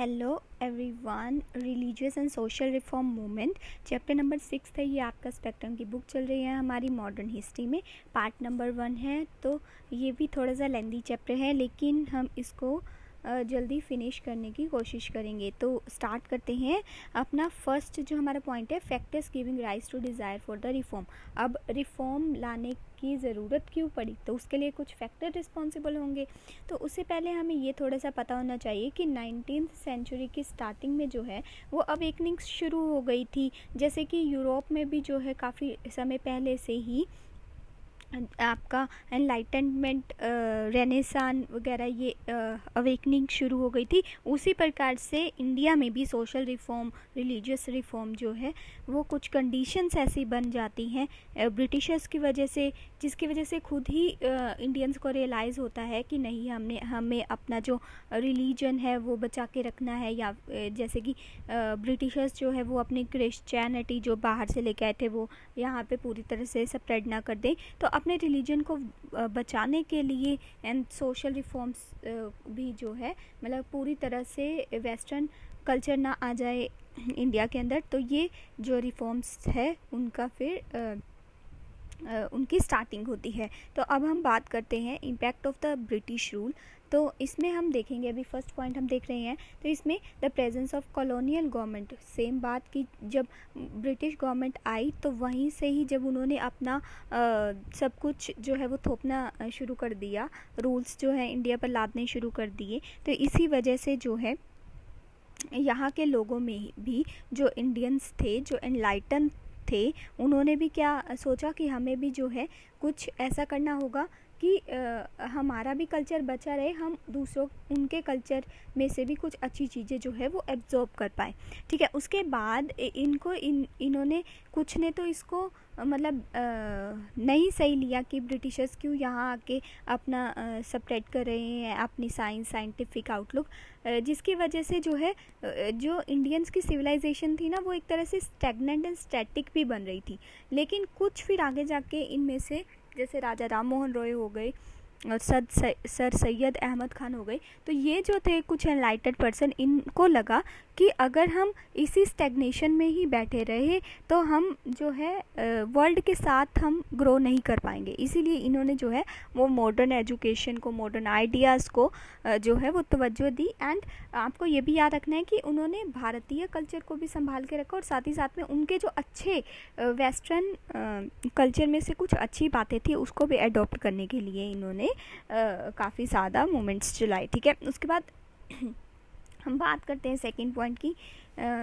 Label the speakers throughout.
Speaker 1: Hello everyone. Religious and social reform movement chapter number 6 है। ये आपका स्पेक्ट्रम की बुक चल रही है हमारी मॉडर्न हिस्ट्री में। पार्ट नंबर 1 है, तो ये भी थोड़ा सा लेंदी चैप्टर है, लेकिन हम इसको जल्दी फिनिश करने की कोशिश करेंगे। तो स्टार्ट करते हैं। अपना फर्स्ट जो हमारा पॉइंट है, factors giving rise to desire for the reform. अब रिफॉर्म लाने की ज़रूरत क्यों पड़ी, तो उसके लिए कुछ फैक्टर रिस्पॉन्सिबल होंगे। तो उससे पहले हमें ये थोड़ा सा पता होना चाहिए कि 19th सेंचुरी की स्टार्टिंग में जो है वो अवेकनिंग शुरू हो गई थी। जैसे कि यूरोप में भी जो है काफ़ी समय पहले से ही आपका एनलाइटनमेंट, रेनेसान वगैरह ये अवेकनिंग शुरू हो गई थी। उसी प्रकार से इंडिया में भी सोशल रिफॉर्म, रिलीजियस रिफॉर्म जो है वो कुछ कंडीशंस ऐसी बन जाती हैं ब्रिटिशर्स की वजह से, जिसकी वजह से खुद ही इंडियंस को रियलाइज़ होता है कि नहीं, हमें अपना जो रिलीजन है वो बचा के रखना है। या जैसे कि ब्रिटिशर्स जो है वो अपनी क्रिश्चियनिटी जो बाहर से लेके आए थे वो यहाँ पे पूरी तरह से स्प्रेड ना कर दें। तो अपने रिलीजन को बचाने के लिए एंड सोशल रिफॉर्म्स भी जो है मतलब पूरी तरह से वेस्टर्न कल्चर ना आ जाए इंडिया के अंदर, तो ये जो रिफॉर्म्स है उनका फिर उनकी स्टार्टिंग होती है। तो अब हम बात करते हैं impact of the British rule. तो इसमें हम देखेंगे, अभी फर्स्ट पॉइंट हम देख रहे हैं, तो इसमें the presence of colonial government. Same बात की, जब ब्रिटिश गवर्नमेंट आई तो वहीं से ही जब उन्होंने अपना सब कुछ जो है वो थोपना शुरू कर दिया, रूल्स जो है इंडिया पर लादने शुरू कर दिए, तो इसी वजह से जो है यहाँ के लोगों में भी जो इंडियंस थे, जो एनलाइटन थे, उन्होंने भी क्या सोचा कि हमें भी जो है कुछ ऐसा करना होगा कि हमारा भी कल्चर बचा रहे, हम दूसरों उनके कल्चर में से भी कुछ अच्छी चीज़ें जो है वो एब्जॉर्ब कर पाए। ठीक है, उसके बाद इन्होंने कुछ ने तो इसको मतलब नहीं सही लिया कि ब्रिटिशर्स क्यों यहाँ आके अपना स्प्रेड कर रहे हैं अपनी साइंटिफिक आउटलुक, जिसकी वजह से जो है जो इंडियंस की सिविलाइजेशन थी ना वो एक तरह से स्टैग्नेंट एंड स्टैटिक भी बन रही थी। लेकिन कुछ फिर आगे जाके इनमें से जैसे राजा राम मोहन रॉय हो गए और सर सैयद अहमद खान हो गए, तो ये जो थे कुछ एनलाइटेड पर्सन, इनको लगा कि अगर हम इसी स्टैग्नेशन में ही बैठे रहे तो हम जो है वर्ल्ड के साथ हम ग्रो नहीं कर पाएंगे। इसीलिए इन्होंने जो है वो मॉडर्न एजुकेशन को, मॉडर्न आइडियाज़ को जो है वो तवज्जो दी। एंड आपको ये भी याद रखना है कि उन्होंने भारतीय कल्चर को भी संभाल के रखा और साथ ही साथ में उनके जो अच्छे वेस्टर्न कल्चर में से कुछ अच्छी बातें थी उसको भी अडॉप्ट करने के लिए इन्होंने काफ़ी ज़्यादा मूवमेंट्स चलाई। ठीक है, उसके बाद हम बात करते हैं सेकंड पॉइंट की,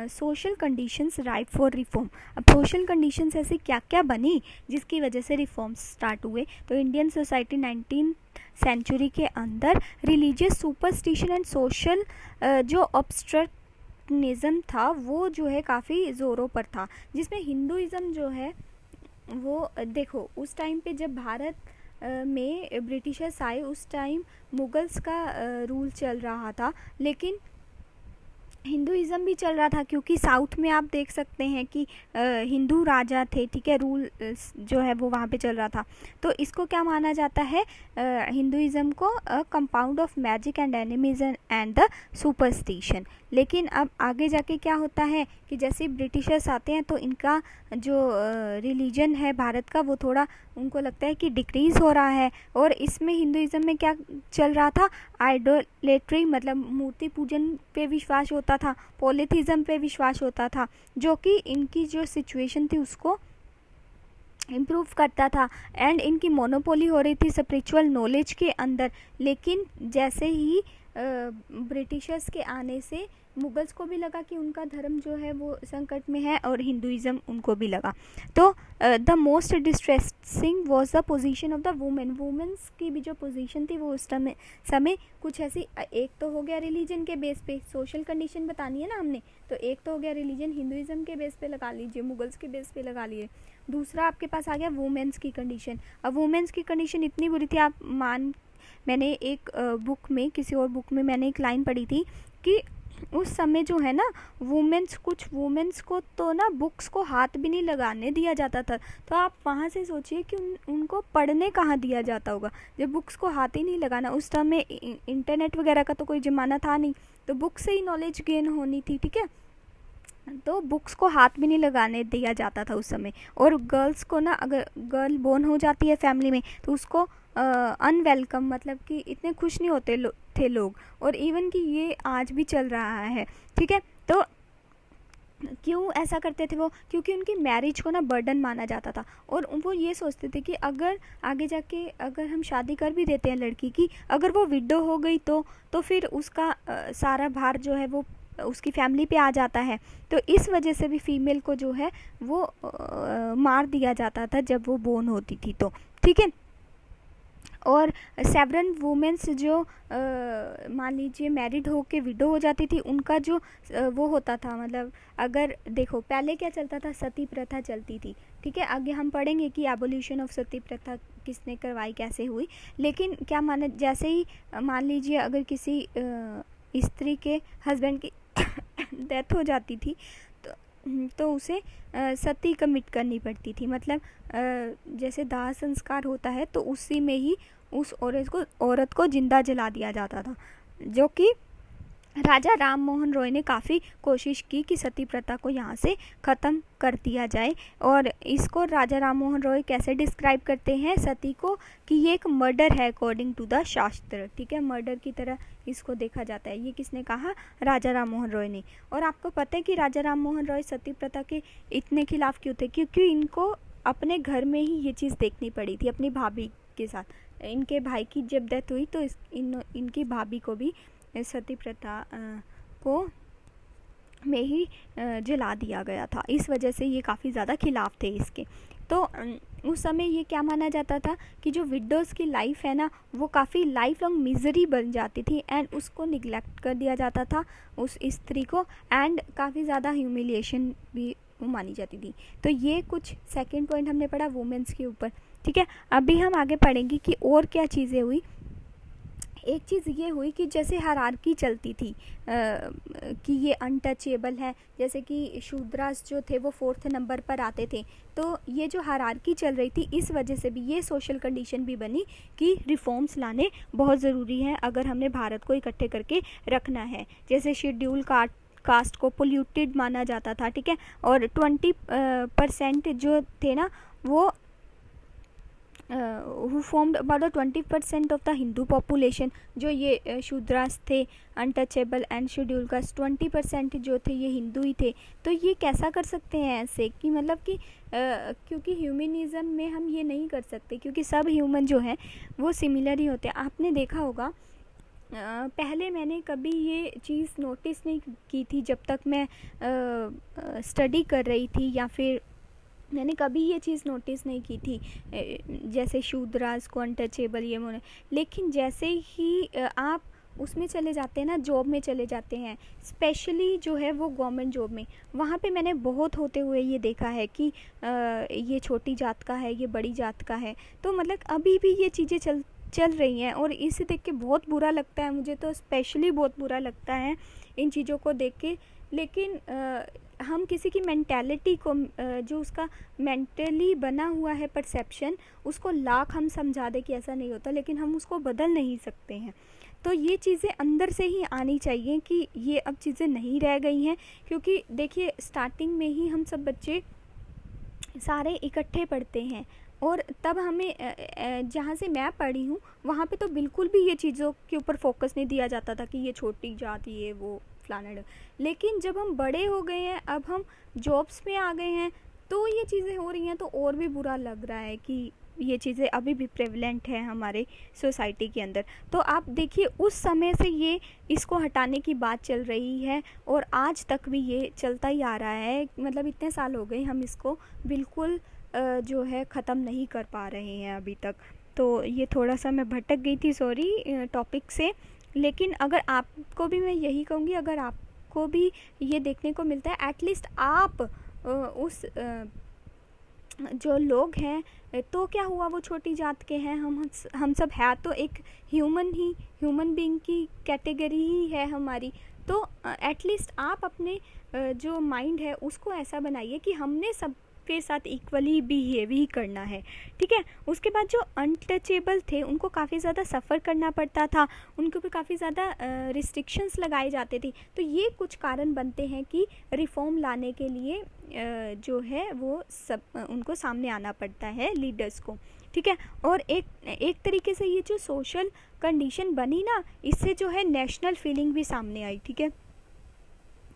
Speaker 1: social conditions ripe for reform. अब सोशल कंडीशंस ऐसी क्या क्या बनी जिसकी वजह से रिफॉर्म्स स्टार्ट हुए। तो इंडियन सोसाइटी 19th सेंचुरी के अंदर रिलीजियस सुपरस्टिशन एंड सोशल जो ऑब्स्ट्रक्शनिज्म था वो जो है काफ़ी ज़ोरों पर था, जिसमें हिंदुइज़्म जो है वो देखो उस टाइम पे जब भारत में ब्रिटिशर्स आए उस टाइम मुगल्स का रूल चल रहा था, लेकिन हिंदुइज़्म भी चल रहा था, क्योंकि साउथ में आप देख सकते हैं कि हिंदू राजा थे। ठीक है, रूल जो है वो वहाँ पे चल रहा था। तो इसको क्या माना जाता है, हिंदुइज़्म को compound of magic and animism and the superstition. लेकिन अब आगे जाके क्या होता है कि जैसे ब्रिटिशर्स आते हैं तो इनका जो रिलीजन है भारत का वो थोड़ा उनको लगता है कि डिक्रीज़ हो रहा है, और इसमें हिंदुइज़्म में क्या चल रहा था, आइडोलेट्री मतलब मूर्ति पूजन पे विश्वास होता था, पॉलीथिज्म पे विश्वास होता था, जो कि इनकी जो सिचुएशन थी उसको इम्प्रूव करता था एंड इनकी मोनोपोली हो रही थी स्पिरिचुअल नॉलेज के अंदर। लेकिन जैसे ही ब्रिटिशर्स के आने से मुगल्स को भी लगा कि उनका धर्म जो है वो संकट में है और हिंदुइज़्म उनको भी लगा। तो the most distressing was the position of the women. Women's की भी जो पोजीशन थी वो उस समय कुछ ऐसी, एक तो हो गया रिलीजन के बेस पे, सोशल कंडीशन बतानी है ना हमने, तो एक तो हो गया रिलीजन, हिंदुइज़्म के बेस पे लगा लीजिए, मुगल्स के बेस पे लगा लिए। दूसरा आपके पास आ गया वुमेन्स की कंडीशन। अब वुमेन्स की कंडीशन इतनी बुरी थी, मैंने एक बुक में, किसी और बुक में मैंने एक लाइन पढ़ी थी कि उस समय जो है ना कुछ वुमेन्स को तो ना बुक्स को हाथ भी नहीं लगाने दिया जाता था। तो आप वहाँ से सोचिए कि उनको पढ़ने कहाँ दिया जाता होगा जब बुक्स को हाथ ही नहीं लगाना। उस समय इंटरनेट वगैरह का तो कोई ज़माना था नहीं, तो बुक से ही नॉलेज गेन होनी थी, ठीक है। तो बुक्स को हाथ भी नहीं लगाने दिया जाता था उस समय। और गर्ल्स को ना, अगर गर्ल बोर्न हो जाती है फैमिली में तो उसको अनवेलकम, मतलब कि इतने खुश नहीं होते थे लोग। और इवन कि ये आज भी चल रहा है, ठीक है। तो क्यों ऐसा करते थे वो? क्योंकि उनकी मैरिज को ना बर्डन माना जाता था, और वो ये सोचते थे कि अगर आगे जाके अगर हम शादी कर भी देते हैं लड़की की, अगर वो विडो हो गई तो फिर उसका सारा भार जो है वो उसकी फैमिली पे आ जाता है। तो इस वजह से भी फीमेल को जो है वो मार दिया जाता था जब वो बोर्न होती थी, तो ठीक है। और सेवरन वुमेन्स जो मान लीजिए मैरिड हो के विडो हो जाती थी, उनका जो वो होता था, मतलब अगर देखो पहले क्या चलता था, सती प्रथा चलती थी, ठीक है। आगे हम पढ़ेंगे कि एबोल्यूशन ऑफ सती प्रथा किसने करवाई, कैसे हुई। लेकिन क्या माना, जैसे ही मान लीजिए अगर किसी स्त्री के हस्बैंड की डेथ हो जाती थी तो उसे सती कमिट करनी पड़ती थी। मतलब जैसे दाह संस्कार होता है तो उसी में ही उस औरत को जिंदा जला दिया जाता था, जो कि राजा राम मोहन रॉय ने काफ़ी कोशिश की कि सती प्रथा को यहाँ से ख़त्म कर दिया जाए। और इसको राजा राम मोहन रॉय कैसे डिस्क्राइब करते हैं सती को, कि ये एक मर्डर है अकॉर्डिंग टू द शास्त्र, ठीक है। मर्डर की तरह इसको देखा जाता है। ये किसने कहा? राजा राम मोहन रॉय ने। और आपको पता है कि राजा राम मोहन रॉय सती प्रथा के इतने खिलाफ क्यों थे? क्योंकि इनको अपने घर में ही ये चीज़ देखनी पड़ी थी अपनी भाभी के साथ। इनके भाई की जब डेथ हुई तो इनकी भाभी को भी सती प्रथा को में ही जला दिया गया था। इस वजह से ये काफ़ी ज़्यादा खिलाफ थे इसके। तो उस समय ये क्या माना जाता था कि जो विडोज़ की लाइफ है ना, वो काफ़ी लाइफ लॉन्ग मिजरी बन जाती थी, एंड उसको निगलेक्ट कर दिया जाता था उस स्त्री को, एंड काफ़ी ज़्यादा ह्यूमिलिएशन भी वो मानी जाती थी। तो ये कुछ सेकंड पॉइंट हमने पढ़ा वुमेन्स के ऊपर, ठीक है। अभी हम आगे पढ़ेंगे कि और क्या चीज़ें हुई। एक चीज़ ये हुई कि जैसे हायरार्की चलती थी कि ये अनटचेबल है, जैसे कि शूद्रास जो थे वो 4th नंबर पर आते थे। तो ये जो हायरार्की चल रही थी, इस वजह से भी ये सोशल कंडीशन भी बनी कि रिफॉर्म्स लाने बहुत ज़रूरी हैं अगर हमने भारत को इकट्ठे करके रखना है। जैसे शेड्यूल कास्ट को पोल्यूटेड माना जाता था, ठीक है। और 20% जो थे ना वो who formed about the 20% of the Hindu population, जो ये शूद्रास थे, अनटचेबल एंड शेड्यूल कास्ट, 20% जो थे ये हिंदू ही थे। तो ये कैसा कर सकते हैं ऐसे कि मतलब कि क्योंकि ह्यूमनिज़म में हम ये नहीं कर सकते, क्योंकि सब ह्यूमन जो हैं वो सिमिलर ही होते हैं। आपने देखा होगा पहले मैंने कभी ये चीज़ नोटिस नहीं की थी जब तक मैं स्टडी कर रही थी, या फिर मैंने कभी ये चीज़ नोटिस नहीं की थी जैसे शूद्रास को अनटचेबल ये होने। लेकिन जैसे ही आप उसमें चले जाते हैं ना, जॉब में चले जाते हैं, स्पेशली जो है वो गवर्नमेंट जॉब में, वहाँ पे मैंने बहुत होते हुए ये देखा है कि ये छोटी जात का है, ये बड़ी जात का है। तो मतलब अभी भी ये चीज़ें चल रही हैं, और इसे देख के बहुत बुरा लगता है मुझे, तो स्पेशली बहुत बुरा लगता है इन चीज़ों को देख के। लेकिन हम किसी की मेंटालिटी को जो उसका मेंटली बना हुआ है परसेप्शन, उसको लाख हम समझा दें कि ऐसा नहीं होता, लेकिन हम उसको बदल नहीं सकते हैं। तो ये चीज़ें अंदर से ही आनी चाहिए कि ये अब चीज़ें नहीं रह गई हैं। क्योंकि देखिए स्टार्टिंग में ही हम सब बच्चे सारे इकट्ठे पढ़ते हैं, और तब हमें जहाँ से मैं पढ़ी हूँ वहाँ पे तो बिल्कुल भी ये चीज़ों के ऊपर फोकस नहीं दिया जाता था कि ये छोटी जाति ये वो फलाना। लेकिन जब हम बड़े हो गए हैं, अब हम जॉब्स में आ गए हैं, तो ये चीज़ें हो रही हैं, तो और भी बुरा लग रहा है कि ये चीज़ें अभी भी प्रेवलेंट है हमारे सोसाइटी के अंदर। तो आप देखिए उस समय से ये इसको हटाने की बात चल रही है, और आज तक भी ये चलता ही आ रहा है। मतलब इतने साल हो गए, हम इसको बिल्कुल जो है ख़त्म नहीं कर पा रहे हैं अभी तक। तो ये थोड़ा सा मैं भटक गई थी, सॉरी, टॉपिक से। लेकिन अगर आपको भी मैं यही कहूँगी, अगर आपको भी ये देखने को मिलता है, एटलीस्ट आप उस जो लोग हैं, तो क्या हुआ, वो छोटी जात के हैं, हम सब है तो एक ह्यूमन बीइंग की कैटेगरी ही है हमारी। तो एटलीस्ट आप अपने जो माइंड है उसको ऐसा बनाइए कि हमने सब के साथ इक्वली बिहेव ही करना है, ठीक है। उसके बाद जो अनटचेबल थे उनको काफ़ी ज़्यादा सफ़र करना पड़ता था, उनके ऊपर काफ़ी ज़्यादा रिस्ट्रिक्शंस लगाए जाते थे। तो ये कुछ कारण बनते हैं कि रिफॉर्म लाने के लिए जो है वो सब उनको सामने आना पड़ता है लीडर्स को, ठीक है। और एक तरीके से ये जो सोशल कंडीशन बनी ना, इससे जो है नेशनल फीलिंग भी सामने आई, ठीक है,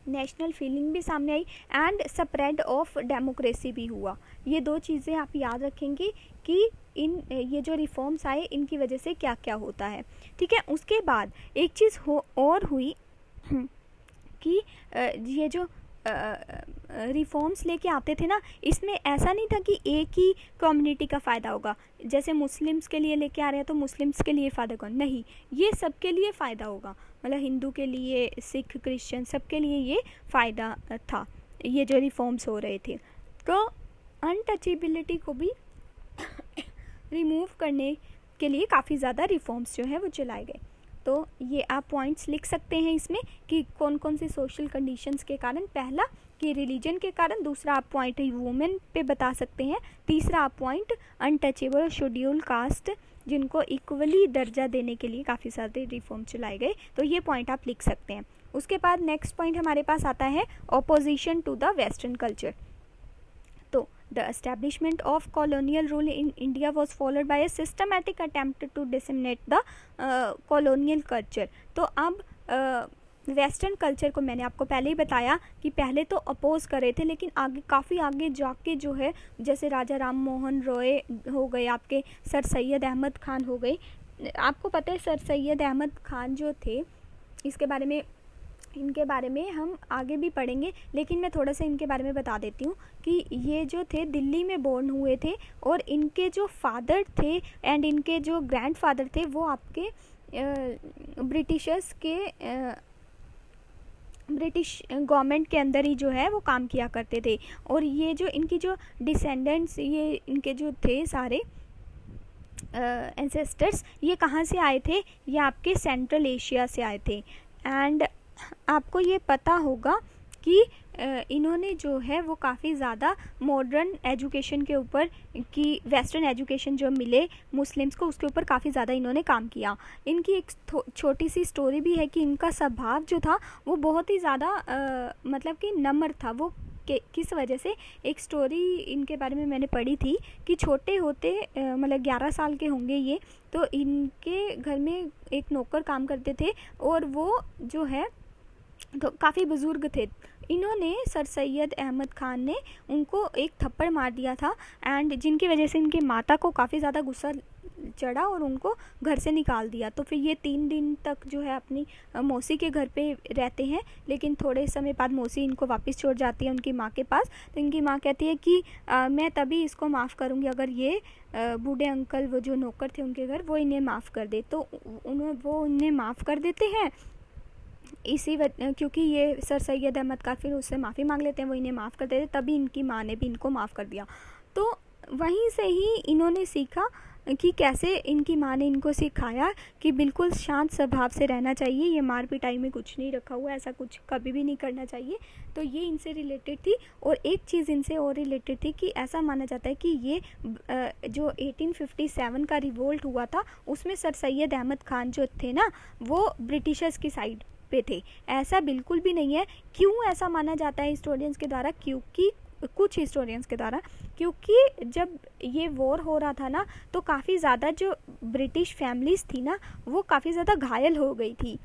Speaker 1: नेशनल फीलिंग भी सामने आई एंड स्प्रेड ऑफ डेमोक्रेसी भी हुआ। ये दो चीज़ें आप याद रखेंगे कि ये जो रिफॉर्म्स आए इनकी वजह से क्या क्या होता है, ठीक है। उसके बाद एक चीज़ और हुई कि ये जो रिफॉर्म्स लेके आते थे ना, इसमें ऐसा नहीं था कि एक ही कम्युनिटी का फ़ायदा होगा, जैसे मुस्लिम्स के लिए लेके आ रहे हैं तो मुस्लिम्स के लिए फ़ायदा होगा, नहीं, ये सबके लिए फ़ायदा होगा, मतलब हिंदू के लिए, सिख, क्रिश्चियन, सबके लिए ये फ़ायदा था, ये जो रिफॉर्म्स हो रहे थे। तो अनटचेबिलिटी को भी रिमूव करने के लिए काफ़ी ज़्यादा रिफॉर्म्स जो है वो चलाए गए। तो ये आप पॉइंट्स लिख सकते हैं इसमें कि कौन कौन से सोशल कंडीशंस के कारण, पहला कि रिलीजन के कारण, दूसरा आप पॉइंट वुमेन पे बता सकते हैं, तीसरा आप पॉइंट अनटचेबल शेड्यूल कास्ट जिनको इक्वली दर्जा देने के लिए काफ़ी सारे रिफॉर्म चलाए गए। तो ये पॉइंट आप लिख सकते हैं। उसके बाद नेक्स्ट पॉइंट हमारे पास आता है opposition to the western culture. तो the establishment of colonial rule in India was followed by a systematic attempt to disseminate the colonial culture। तो अब वेस्टर्न कल्चर को मैंने आपको पहले ही बताया कि पहले तो अपोज कर रहे थे, लेकिन आगे काफ़ी आगे जाके जो है, जैसे राजा राम मोहन रॉय हो गए, आपके सर सैयद अहमद खान हो गए। आपको पता है सर सैयद अहमद खान जो थे, इनके बारे में हम आगे भी पढ़ेंगे, लेकिन मैं थोड़ा सा इनके बारे में बता देती हूँ कि ये जो थे दिल्ली में बोर्न हुए थे, और इनके जो फादर थे एंड इनके जो ग्रैंडफादर थे वो आपके ब्रिटिश गवर्नमेंट के अंदर ही जो है वो काम किया करते थे। और ये जो इनकी जो डिसेंडेंट्स, ये इनके जो थे सारे एंसेस्टर्स, ये कहाँ से आए थे, ये आपके सेंट्रल एशिया से आए थे। एंड आपको ये पता होगा कि इन्होंने जो है वो काफ़ी ज़्यादा मॉडर्न एजुकेशन के ऊपर, कि वेस्टर्न एजुकेशन जो मिले मुस्लिम्स को, उसके ऊपर काफ़ी ज़्यादा इन्होंने काम किया। इनकी एक छोटी सी स्टोरी भी है कि इनका स्वभाव जो था वो बहुत ही ज़्यादा मतलब कि नम्र था। वो किस वजह से, एक स्टोरी इनके बारे में मैंने पढ़ी थी कि छोटे होते मतलब 11 साल के होंगे ये, तो इनके घर में एक नौकर काम करते थे और वो जो है तो काफ़ी बुज़ुर्ग थे। इन्होंने सर सैयद अहमद खान ने उनको एक थप्पड़ मार दिया था, एंड जिनकी वजह से इनकी माता को काफ़ी ज़्यादा गुस्सा चढ़ा और उनको घर से निकाल दिया। तो फिर ये 3 दिन तक जो है अपनी मौसी के घर पे रहते हैं, लेकिन थोड़े समय बाद मौसी इनको वापस छोड़ जाती है उनकी माँ के पास। तो इनकी माँ कहती है कि मैं तभी इसको माफ़ करूँगी अगर ये बूढ़े अंकल, वो जो नौकर थे उनके घर, वो इन्हें माफ़ कर दे। तो वो उन्हें माफ़ कर देते हैं, क्योंकि ये सर सैयद अहमद खान फिर उससे माफ़ी मांग लेते हैं, वो इन्हें माफ़ कर देते, तभी इनकी माँ ने भी इनको माफ़ कर दिया। तो वहीं से ही इन्होंने सीखा कि कैसे इनकी माँ ने इनको सिखाया कि बिल्कुल शांत स्वभाव से रहना चाहिए, ये मार पिटाई में कुछ नहीं रखा हुआ, ऐसा कुछ कभी भी नहीं करना चाहिए। तो ये इनसे रिलेटेड थी। और एक चीज़ इनसे और रिलेटेड थी कि ऐसा माना जाता है कि ये जो 1857 का रिवोल्ट हुआ था, उसमें सर सैयद अहमद खान जो थे ना, वो ब्रिटिशर्स की साइड पे थे। ऐसा बिल्कुल भी नहीं है। क्यों ऐसा माना जाता है हिस्टोरियंस के द्वारा, क्योंकि कुछ हिस्टोरियंस के द्वारा, क्योंकि जब ये वॉर हो रहा था ना, तो काफ़ी ज़्यादा जो ब्रिटिश फैमिलीज़ थी ना, वो काफ़ी ज़्यादा घायल हो गई थी,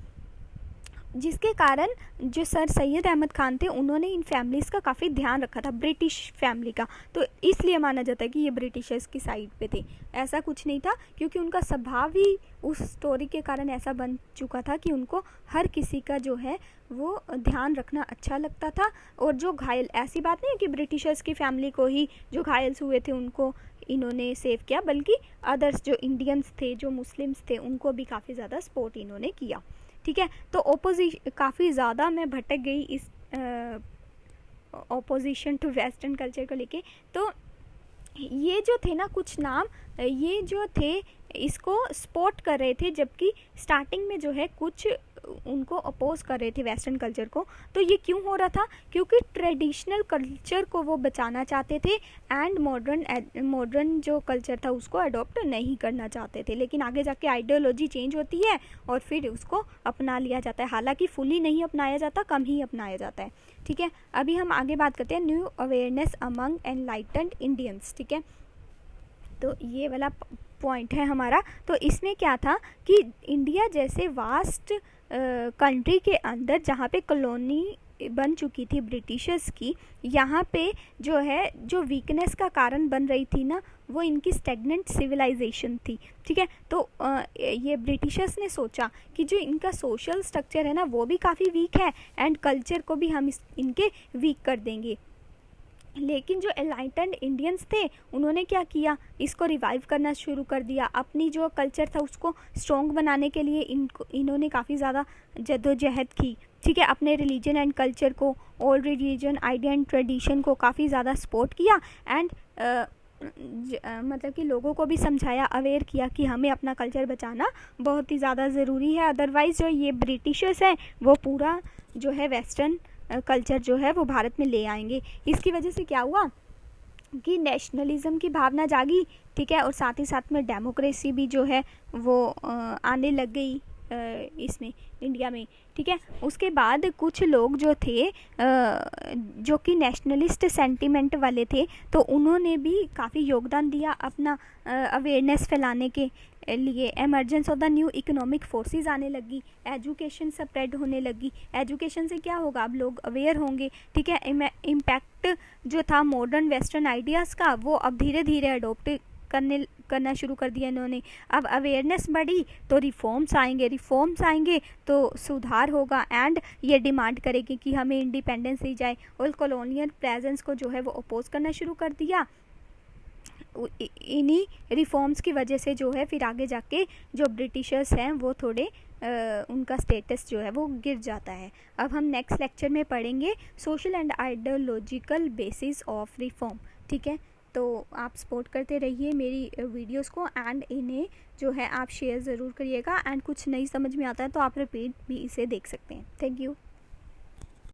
Speaker 1: जिसके कारण जो सर सैयद अहमद खान थे उन्होंने इन फैमिलीज़ का काफ़ी ध्यान रखा था, ब्रिटिश फैमिली का। तो इसलिए माना जाता है कि ये ब्रिटिशर्स की साइड पे थे। ऐसा कुछ नहीं था, क्योंकि उनका स्वभाव ही उस स्टोरी के कारण ऐसा बन चुका था कि उनको हर किसी का जो है वो ध्यान रखना अच्छा लगता था। और जो घायल, ऐसी बात नहीं है कि ब्रिटिशर्स की फैमिली को ही जो घायल्स हुए थे उनको इन्होंने सेव किया, बल्कि अदर्स जो इंडियंस थे, जो मुस्लिम्स थे, उनको भी काफ़ी ज़्यादा सपोर्ट इन्होंने किया। ठीक है। तो ओपोजिशन, काफ़ी ज़्यादा मैं भटक गई इस ओपोजिशन टू वेस्टर्न कल्चर को लेके। तो ये जो थे ना कुछ नाम, ये जो थे इसको सपोर्ट कर रहे थे, जबकि स्टार्टिंग में जो है कुछ उनको अपोज कर रहे थे वेस्टर्न कल्चर को। तो ये क्यों हो रहा था? क्योंकि ट्रेडिशनल कल्चर को वो बचाना चाहते थे एंड मॉडर्न जो कल्चर था उसको अडॉप्ट नहीं करना चाहते थे। लेकिन आगे जाके आइडियोलॉजी चेंज होती है और फिर उसको अपना लिया जाता है, हालांकि फुली नहीं अपनाया जाता, कम ही अपनाया जाता है। ठीक है, अभी हम आगे बात करते हैं new awareness among enlightened Indians. ठीक है, तो ये वाला पॉइंट है हमारा। तो इसमें क्या था कि इंडिया जैसे वास्ट कंट्री के अंदर जहाँ पे कॉलोनी बन चुकी थी ब्रिटिशर्स की, यहाँ पे जो है जो वीकनेस का कारण बन रही थी ना, वो इनकी स्टेगनेंट सिविलाइजेशन थी। ठीक है, तो ये ब्रिटिशर्स ने सोचा कि जो इनका सोशल स्ट्रक्चर है ना वो भी काफ़ी वीक है एंड कल्चर को भी हम इनके वीक कर देंगे। लेकिन जो एनलाइटेंड इंडियंस थे उन्होंने क्या किया, इसको रिवाइव करना शुरू कर दिया। अपनी जो कल्चर था उसको स्ट्रॉन्ग बनाने के लिए इन्होंने काफ़ी ज़्यादा जद्दोजहद की। ठीक है, अपने रिलीजन एंड कल्चर को, old religion idea and tradition को काफ़ी ज़्यादा सपोर्ट किया एंड मतलब कि लोगों को भी समझाया, अवेयर किया कि हमें अपना कल्चर बचाना बहुत ही ज़्यादा ज़रूरी है। अदरवाइज़ जो ये ब्रिटिशर्स हैं वो पूरा जो है वेस्टर्न कल्चर जो है वो भारत में ले आएंगे। इसकी वजह से क्या हुआ कि नेशनलिज्म की भावना जागी। ठीक है, और साथ ही साथ में डेमोक्रेसी भी जो है वो आने लग गई इसमें इंडिया में। ठीक है, उसके बाद कुछ लोग जो थे जो कि नेशनलिस्ट सेंटिमेंट वाले थे, तो उन्होंने भी काफ़ी योगदान दिया अपना अवेयरनेस फैलाने के लिए। Emergence of the new economic forces आने लगी, एजुकेशन स्प्रेड होने लगी। एजुकेशन से क्या होगा, अब लोग अवेयर होंगे। ठीक है, इम्पैक्ट जो था मॉडर्न वेस्टर्न आइडियाज़ का वो अब धीरे धीरे अडोप्ट करना शुरू कर दिया इन्होंने। अब अवेयरनेस बढ़ी तो रिफॉर्म्स आएंगे तो सुधार होगा एंड ये डिमांड करेगी कि हमें इंडिपेंडेंस दी जाए। और कॉलोनियल प्रेजेंस को जो है वो अपोज करना शुरू कर दिया। इन्हीं रिफॉर्म्स की वजह से जो है फिर आगे जाके जो ब्रिटिशर्स हैं वो थोड़े उनका स्टेटस जो है वो गिर जाता है। अब हम नेक्स्ट लेक्चर में पढ़ेंगे social and ideological basis of reform. ठीक है, तो आप सपोर्ट करते रहिए मेरी वीडियोस को एंड इन्हें जो है आप शेयर ज़रूर करिएगा एंड कुछ नहीं समझ में आता है तो आप रिपीट भी इसे देख सकते हैं। Thank you.